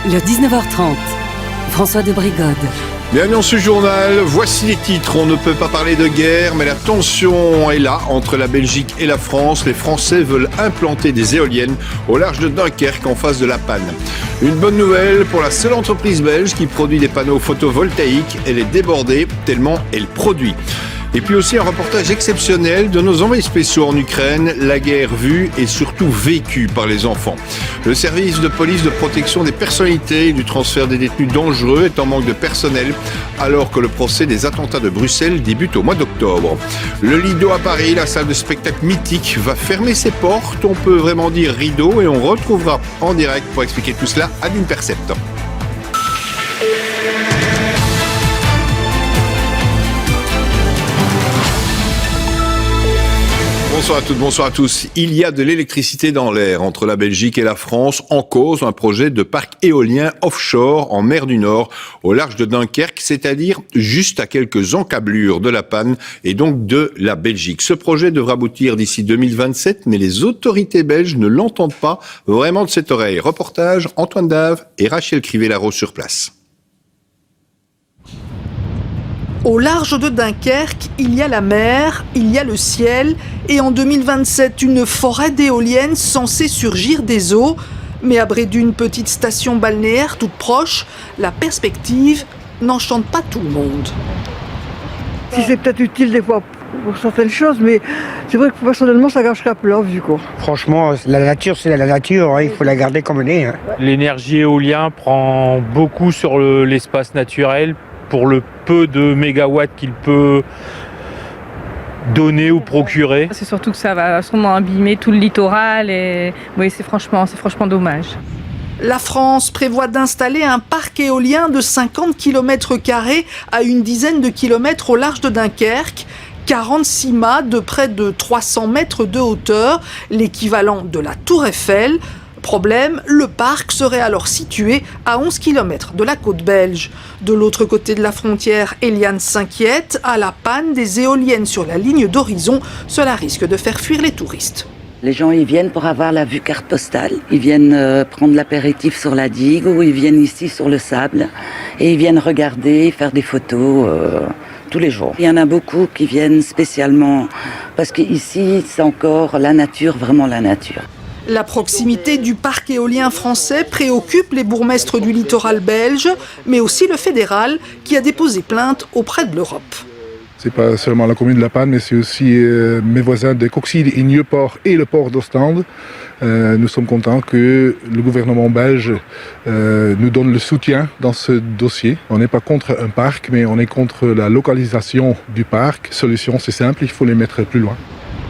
Le 19h30, François de Brigode. Bienvenue dans ce journal, voici les titres. On ne peut pas parler de guerre, mais la tension est là entre la Belgique et la France. Les Français veulent implanter des éoliennes au large de Dunkerque en face de la panne. Une bonne nouvelle pour la seule entreprise belge qui produit des panneaux photovoltaïques. Elle est débordée tellement elle produit. Et puis aussi un reportage exceptionnel de nos envoyés spéciaux en Ukraine, la guerre vue et surtout vécue par les enfants. Le service de police de protection des personnalités et du transfert des détenus dangereux est en manque de personnel alors que le procès des attentats de Bruxelles débute au mois d'octobre. Le Lido à Paris, la salle de spectacle mythique, va fermer ses portes, on peut vraiment dire rideau, et on retrouvera en direct pour expliquer tout cela Adeline Percept. Bonsoir à toutes, bonsoir à tous. Il y a de l'électricité dans l'air entre la Belgique et la France. En cause, un projet de parc éolien offshore en mer du Nord, au large de Dunkerque, c'est-à-dire juste à quelques encablures de la panne et donc de la Belgique. Ce projet devra aboutir d'ici 2027, mais les autorités belges ne l'entendent pas vraiment de cette oreille. Reportage Antoine Dave et Rachel Crivelaro sur place. Au large de Dunkerque, il y a la mer, il y a le ciel et en 2027, une forêt d'éoliennes censée surgir des eaux. Mais à près d'une petite station balnéaire toute proche, la perspective n'enchante pas tout le monde. Si c'est peut-être utile des fois pour certaines choses, mais c'est vrai que personnellement, ça gâcherait un peu la vue, quoi. Franchement, la nature, c'est la nature, hein, il faut la garder comme elle est. Hein. L'énergie éolienne prend beaucoup sur l'espace naturel pour le peu de mégawatts qu'il peut donner ou procurer. C'est surtout que ça va sûrement abîmer tout le littoral et oui, c'est franchement dommage. La France prévoit d'installer un parc éolien de 50 km² à une dizaine de kilomètres au large de Dunkerque. 46 mâts de près de 300 mètres de hauteur, l'équivalent de la Tour Eiffel. Problème, le parc serait alors situé à 11 km de la côte belge. De l'autre côté de la frontière, Eliane s'inquiète. À la panne des éoliennes sur la ligne d'horizon, cela risque de faire fuir les touristes. Les gens, ils viennent pour avoir la vue carte postale. Ils viennent prendre l'apéritif sur la digue ou ils viennent ici sur le sable et ils viennent regarder, faire des photos tous les jours. Il y en a beaucoup qui viennent spécialement parce qu'ici, c'est encore la nature, vraiment la nature. La proximité du parc éolien français préoccupe les bourgmestres du littoral belge, mais aussi le fédéral qui a déposé plainte auprès de l'Europe. C'est pas seulement la commune de La Panne, mais c'est aussi mes voisins de Coxide et Nieuwpoort et le port d'Ostende. Nous sommes contents que le gouvernement belge nous donne le soutien dans ce dossier. On n'est pas contre un parc, mais on est contre la localisation du parc. Solution, c'est simple, il faut les mettre plus loin.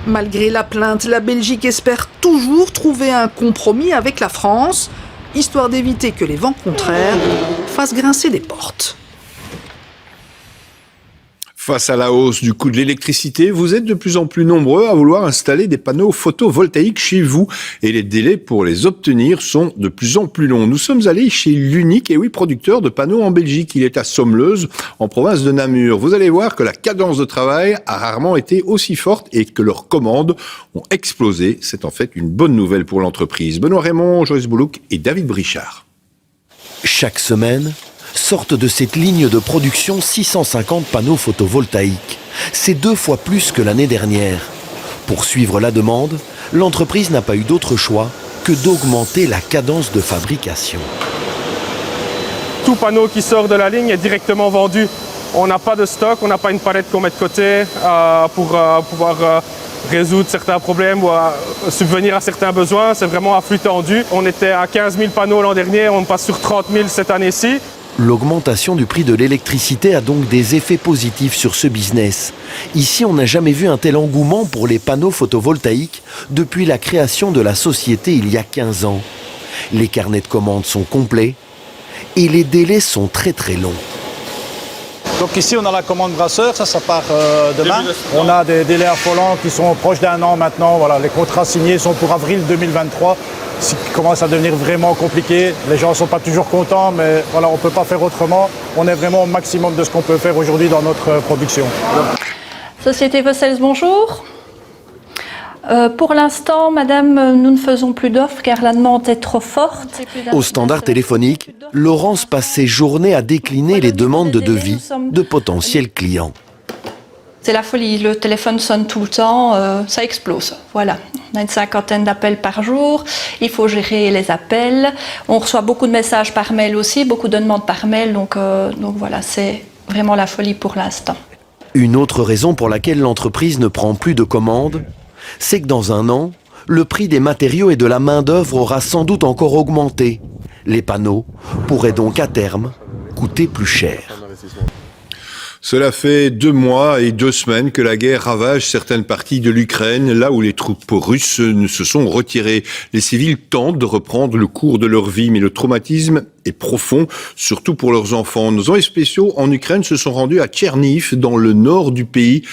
Malgré la plainte, la Belgique espère toujours trouver un compromis avec la France, histoire d'éviter que les vents contraires fassent grincer des portes. Face à la hausse du coût de l'électricité, vous êtes de plus en plus nombreux à vouloir installer des panneaux photovoltaïques chez vous et les délais pour les obtenir sont de plus en plus longs. Nous sommes allés chez l'unique producteur de panneaux en Belgique. Il est à Sommeuse, en province de Namur. Vous allez voir que la cadence de travail a rarement été aussi forte et que leurs commandes ont explosé. C'est en fait une bonne nouvelle pour l'entreprise. Benoît Raymond, Joyce Boulouk et David Brichard. Chaque semaine, sortent de cette ligne de production 650 panneaux photovoltaïques. C'est 2 fois plus que l'année dernière. Pour suivre la demande, l'entreprise n'a pas eu d'autre choix que d'augmenter la cadence de fabrication. Tout panneau qui sort de la ligne est directement vendu. On n'a pas de stock, on n'a pas une palette qu'on met de côté pour pouvoir résoudre certains problèmes ou subvenir à certains besoins. C'est vraiment à flux tendu. On était à 15 000 panneaux l'an dernier, on passe sur 30 000 cette année-ci. L'augmentation du prix de l'électricité a donc des effets positifs sur ce business. Ici, on n'a jamais vu un tel engouement pour les panneaux photovoltaïques depuis la création de la société il y a 15 ans. Les carnets de commandes sont complets et les délais sont très très longs. Donc ici on a la commande brasseur, ça part demain. On a des délais affolants qui sont proches d'1 an maintenant. Voilà, les contrats signés sont pour avril 2023. Ce qui commence à devenir vraiment compliqué. Les gens ne sont pas toujours contents, mais voilà, on ne peut pas faire autrement. On est vraiment au maximum de ce qu'on peut faire aujourd'hui dans notre production. Société Vossels, bonjour. Pour l'instant, madame, nous ne faisons plus d'offres car la demande est trop forte. Au standard téléphonique, Laurence passe ses journées à décliner les demandes de devis de potentiels clients. C'est la folie, le téléphone sonne tout le temps, ça explose. Voilà, on a une 50aine d'appels par jour, il faut gérer les appels. On reçoit beaucoup de messages par mail aussi, beaucoup de demandes par mail, donc voilà, c'est vraiment la folie pour l'instant. Une autre raison pour laquelle l'entreprise ne prend plus de commandes, c'est que dans un an, le prix des matériaux et de la main-d'œuvre aura sans doute encore augmenté. Les panneaux pourraient donc à terme coûter plus cher. Cela fait 2 mois et 2 semaines que la guerre ravage certaines parties de l'Ukraine, là où les troupes russes se sont retirées. Les civils tentent de reprendre le cours de leur vie, mais le traumatisme est profond, surtout pour leurs enfants. Nos envoyés spéciaux en Ukraine se sont rendus à Tcherniv, dans le nord du pays.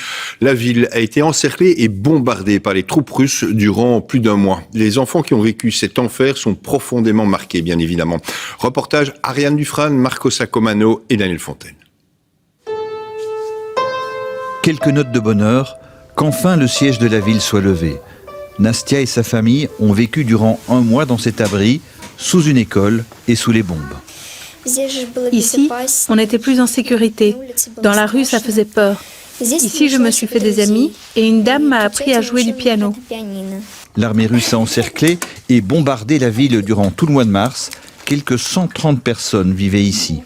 La ville a été encerclée et bombardée par les troupes russes durant plus d'1 mois. Les enfants qui ont vécu cet enfer sont profondément marqués, bien évidemment. Reportage Ariane Dufresne, Marco Sacomano et Daniel Fontaine. Quelques notes de bonheur, qu'enfin le siège de la ville soit levé. Nastia et sa famille ont vécu durant 1 mois dans cet abri, sous une école et sous les bombes. Ici, on était plus en sécurité. Dans la rue, ça faisait peur. Ici, je me suis fait des amis et une dame m'a appris à jouer du piano. L'armée russe a encerclé et bombardé la ville durant tout le mois de mars. Quelques 130 personnes vivaient ici.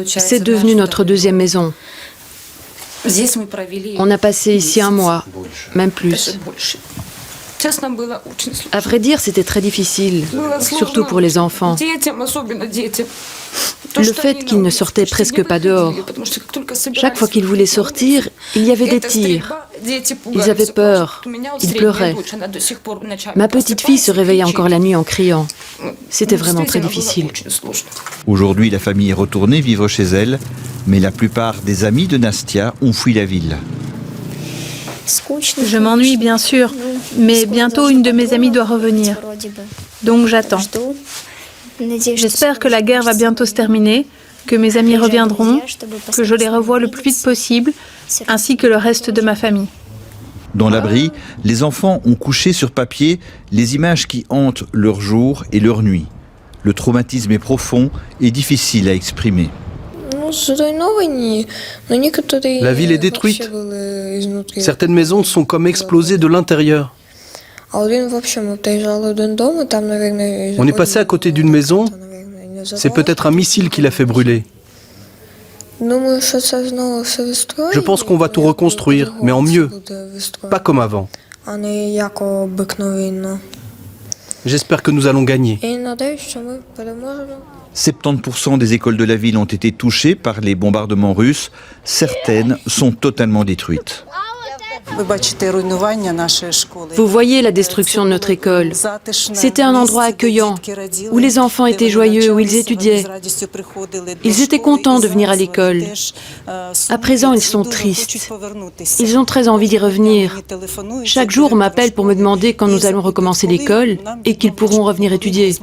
C'est devenu notre 2e maison. On a passé ici 1 mois, même plus. À vrai dire, c'était très difficile, surtout pour les enfants. Le fait qu'ils ne sortaient presque pas dehors. Chaque fois qu'ils voulaient sortir, il y avait des tirs. Ils avaient peur, ils pleuraient. Ma petite fille se réveillait encore la nuit en criant. C'était vraiment très difficile. Aujourd'hui, la famille est retournée vivre chez elle, mais la plupart des amis de Nastia ont fui la ville. Je m'ennuie bien sûr, mais bientôt une de mes amies doit revenir. Donc j'attends. J'espère que la guerre va bientôt se terminer, que mes amis reviendront, que je les revoie le plus vite possible, ainsi que le reste de ma famille. Dans l'abri, les enfants ont couché sur papier les images qui hantent leur jour et leur nuit. Le traumatisme est profond et difficile à exprimer. La ville est détruite. Certaines maisons sont comme explosées de l'intérieur. On est passé à côté d'une maison. C'est peut-être un missile qui l'a fait brûler. Je pense qu'on va tout reconstruire, mais en mieux. Pas comme avant. J'espère que nous allons gagner. 70% des écoles de la ville ont été touchées par les bombardements russes. Certaines sont totalement détruites. Vous voyez la destruction de notre école. C'était un endroit accueillant, où les enfants étaient joyeux, où ils étudiaient. Ils étaient contents de venir à l'école. À présent, ils sont tristes. Ils ont très envie d'y revenir. Chaque jour, on m'appelle pour me demander quand nous allons recommencer l'école et qu'ils pourront revenir étudier.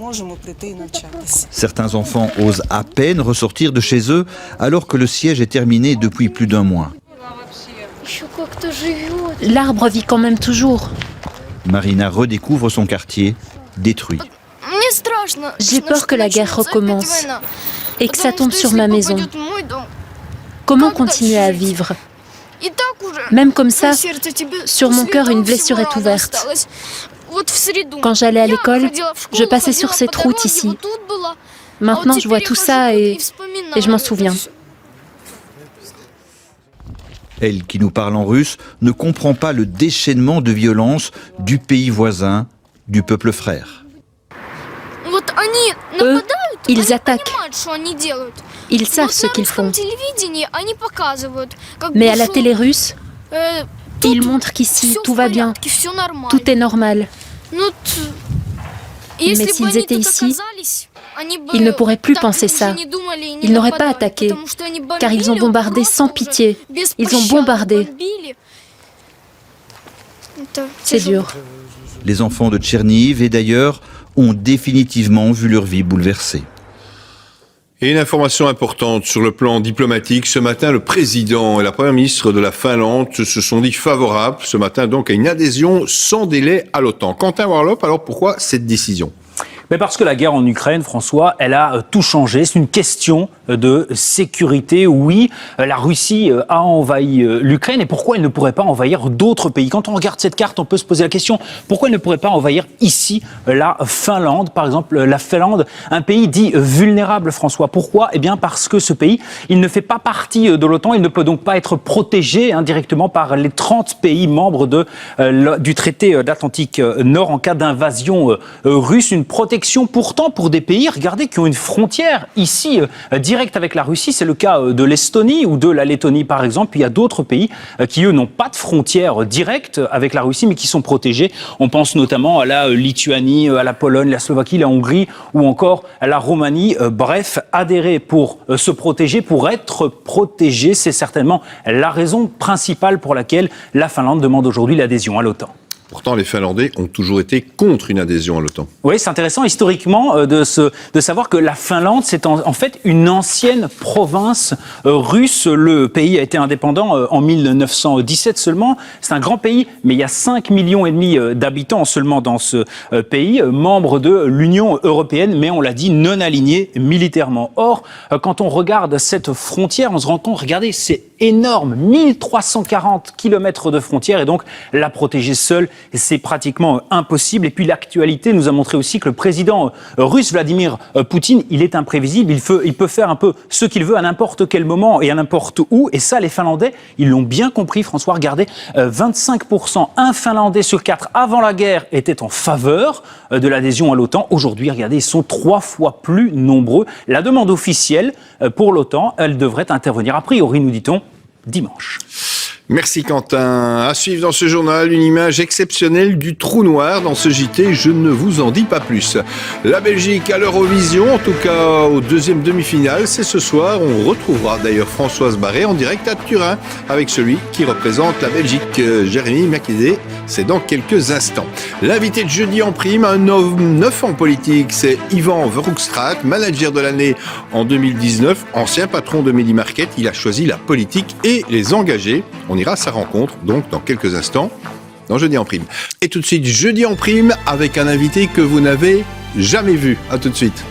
Certains enfants osent à peine ressortir de chez eux alors que le siège est terminé depuis plus d'1 mois. L'arbre vit quand même toujours. Marina redécouvre son quartier, détruit. J'ai peur que la guerre recommence et que ça tombe sur ma maison. Comment continuer à vivre? Même comme ça, sur mon cœur, une blessure est ouverte. Quand j'allais à l'école, je passais sur cette route ici. Maintenant, je vois tout ça et je m'en souviens. Elle, qui nous parle en russe, ne comprend pas le déchaînement de violence du pays voisin, du peuple frère. Eux, ils attaquent. Ils savent ce qu'ils font. Mais à la télé russe, ils montrent qu'ici, tout va bien. Tout est normal. Mais s'ils étaient ici, ils ne pourraient plus penser ça. Ils n'auraient pas attaqué, car ils ont bombardé sans pitié. Ils ont bombardé. C'est dur. Les enfants de Tcherniv et d'ailleurs ont définitivement vu leur vie bouleversée. Et une information importante sur le plan diplomatique. Ce matin, le président et la première ministre de la Finlande se sont dit favorables ce matin donc à une adhésion sans délai à l'OTAN. Quentin Warlop, alors pourquoi cette décision ? Mais parce que la guerre en Ukraine, François, elle a tout changé. C'est une question de sécurité. Oui, la Russie a envahi l'Ukraine. Et pourquoi elle ne pourrait pas envahir d'autres pays ? Quand on regarde cette carte, on peut se poser la question, pourquoi elle ne pourrait pas envahir ici la Finlande, par exemple, la Finlande, un pays dit vulnérable, François. Pourquoi ? Eh bien, parce que ce pays, il ne fait pas partie de l'OTAN. Il ne peut donc pas être protégé directement par les 30 pays membres du traité d'Atlantique Nord en cas d'invasion russe. Une protection pourtant pour des pays, regardez, qui ont une frontière ici directe avec la Russie. C'est le cas de l'Estonie ou de la Lettonie par exemple. Puis il y a d'autres pays qui eux n'ont pas de frontière directe avec la Russie mais qui sont protégés. On pense notamment à la Lituanie, à la Pologne, la Slovaquie, la Hongrie ou encore à la Roumanie. Bref, adhérer pour se protéger, pour être protégé, c'est certainement la raison principale pour laquelle la Finlande demande aujourd'hui l'adhésion à l'OTAN. Pourtant, les Finlandais ont toujours été contre une adhésion à l'OTAN. Oui, c'est intéressant historiquement de savoir que la Finlande, c'est en fait une ancienne province russe. Le pays a été indépendant en 1917 seulement. C'est un grand pays, mais il y a 5,5 millions d'habitants seulement dans ce pays, membre de l'Union européenne, mais on l'a dit, non aligné militairement. Or, quand on regarde cette frontière, on se rend compte, regardez, c'est énorme, 1340 km de frontière, et donc la protéger seule, c'est pratiquement impossible. Et puis l'actualité nous a montré aussi que le président russe Vladimir Poutine, il est imprévisible, il peut faire un peu ce qu'il veut à n'importe quel moment et à n'importe où. Et ça, les Finlandais, ils l'ont bien compris. François, regardez, 25%, un Finlandais sur 4 avant la guerre était en faveur de l'adhésion à l'OTAN. Aujourd'hui, regardez, ils sont 3 fois plus nombreux. La demande officielle pour l'OTAN, elle devrait intervenir a priori, nous dit-on, dimanche. Merci Quentin. À suivre dans ce journal, une image exceptionnelle du trou noir dans ce JT. Je ne vous en dis pas plus. La Belgique à l'Eurovision, en tout cas au deuxième demi-finale, c'est ce soir. On retrouvera d'ailleurs Françoise Barré en direct à Turin avec celui qui représente la Belgique, Jérémy Macédé. C'est dans quelques instants. L'invité de jeudi en prime, un homme neuf en politique, c'est Ivan Verhoekstraat, manager de l'année en 2019, ancien patron de Medi-Market. Il a choisi la politique et les engagés. On ira à sa rencontre, donc, dans quelques instants, dans Jeudi en prime. Et tout de suite, Jeudi en prime, avec un invité que vous n'avez jamais vu. À tout de suite.